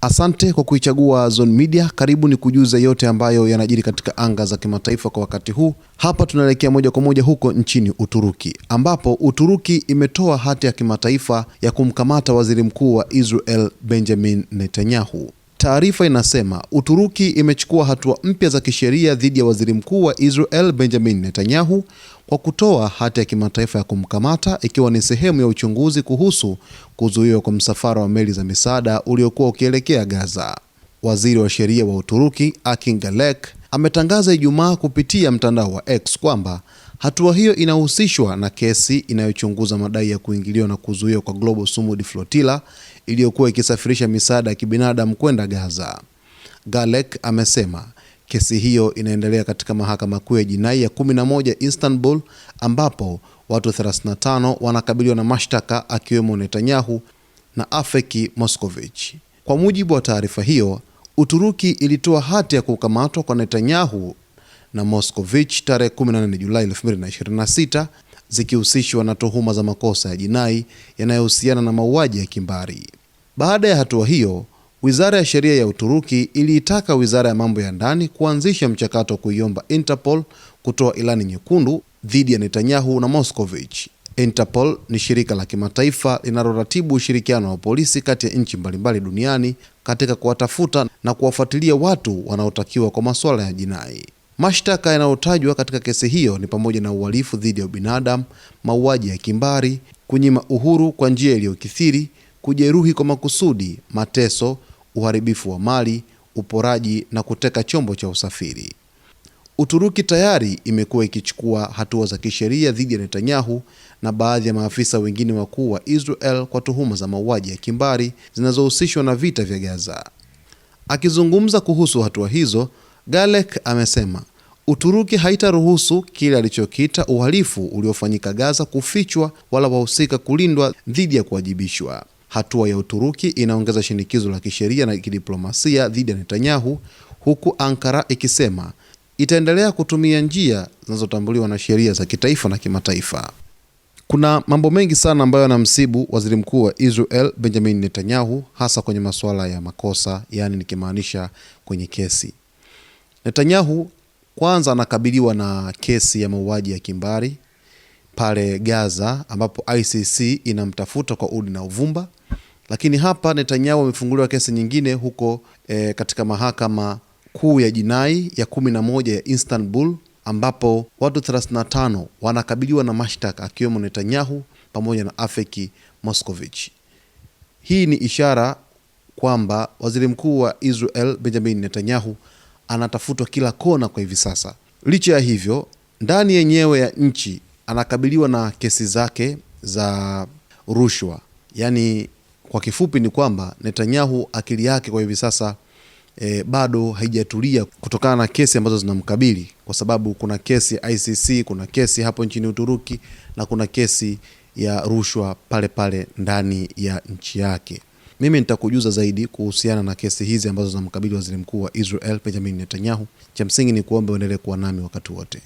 Asante kwa kuichagua Zone Media. Karibu ni kujuza yote ambayo yanajiri katika anga za kimataifa kwa wakati huu. Hapa tunaelekea moja kwa moja huko nchini Uturuki, ambapo Uturuki imetoa hati ya kimataifa ya kumkamata waziri mkuu wa Israel Benjamin Netanyahu. Taarifa inasema Uturuki imechukua hatua mpya za kisheria dhidi ya waziri mkuu wa Israel Benjamin Netanyahu kwa kutoa hati ya kimataifa ya kumkamata, ikiwa ni sehemu ya uchunguzi kuhusu kuzuiwa kwa msafara wa meli za misaada uliokuwa ukielekea Gaza. Waziri wa sheria wa Uturuki Akin Galek ametangaza Ijumaa kupitia mtandao wa X kwamba hatua hiyo inahusishwa na kesi inayochunguza madai ya kuingiliwa na kuzuiwa kwa Global Sumud Flotilla iliyokuwa ikisafirisha misaada ya kibinadamu kwenda Gaza. Galek amesema kesi hiyo inaendelea katika mahakama kuu ya jinai ya 11 Istanbul, ambapo watu 35 wanakabiliwa na mashtaka akiwemo Netanyahu na Afeki Moskovich. Kwa mujibu wa taarifa hiyo, Uturuki ilitoa hati ya kukamatwa kwa Netanyahu na Moskovich tarehe 18 Julai 2026 zikihusishwa na tuhuma za makosa ya jinai yanayohusiana na mauaji ya kimbari. Baada ya hatua hiyo, Wizara ya Sheria ya Uturuki iliitaka Wizara ya Mambo ya Ndani kuanzisha mchakato wa kuiomba Interpol kutoa ilani nyekundu dhidi ya Netanyahu na Moskovich. Interpol ni shirika la kimataifa linaloratibu ushirikiano wa polisi kati ya nchi mbalimbali duniani katika kuwatafuta na kuwafuatilia watu wanaotakiwa kwa masuala ya jinai. Mashtaka yanayotajwa katika kesi hiyo ni pamoja na uhalifu dhidi ya ubinadamu, mauaji ya kimbari, kunyima uhuru kwa njia iliyokithiri, kujeruhi kwa makusudi, mateso, uharibifu wa mali, uporaji na kuteka chombo cha usafiri. Uturuki tayari imekuwa ikichukua hatua za kisheria dhidi ya Netanyahu na baadhi ya maafisa wengine wakuu wa Israel kwa tuhuma za mauaji ya kimbari zinazohusishwa na vita vya Gaza. Akizungumza kuhusu hatua hizo, Galek amesema Uturuki haitaruhusu kile alichokiita uhalifu uliofanyika Gaza kufichwa wala wahusika kulindwa dhidi ya kuwajibishwa. Hatua ya Uturuki inaongeza shinikizo la kisheria na kidiplomasia dhidi ya Netanyahu, huku Ankara ikisema itaendelea kutumia njia zinazotambuliwa na sheria za kitaifa na kimataifa. Kuna mambo mengi sana ambayo yanamsibu waziri mkuu wa Israel Benjamin Netanyahu, hasa kwenye masuala ya makosa, yani nikimaanisha kwenye kesi. Netanyahu kwanza anakabiliwa na kesi ya mauaji ya kimbari pale Gaza, ambapo ICC inamtafuta kwa udi na uvumba. Lakini hapa Netanyahu amefunguliwa kesi nyingine huko katika mahakama kuu ya jinai ya 11 ya Istanbul, ambapo watu 35 wanakabiliwa na mashtaka akiwemo Netanyahu pamoja na Afeki Moskovich. Hii ni ishara kwamba waziri mkuu wa Israel Benjamin Netanyahu anatafutwa kila kona kwa hivi sasa. Licha ya hivyo, ndani yenyewe ya nchi anakabiliwa na kesi zake za rushwa. Yaani kwa kifupi ni kwamba Netanyahu akili yake kwa hivi sasa bado haijatulia kutokana na kesi ambazo zinamkabili, kwa sababu kuna kesi ya ICC, kuna kesi hapo nchini Uturuki na kuna kesi ya rushwa pale pale ndani ya nchi yake. Mimi nitakujuza zaidi kuhusiana na kesi hizi ambazo zinamkabili waziri mkuu wa Israel Benjamin Netanyahu. Cha msingi ni kuomba uendelee kuwa nami wakati wote.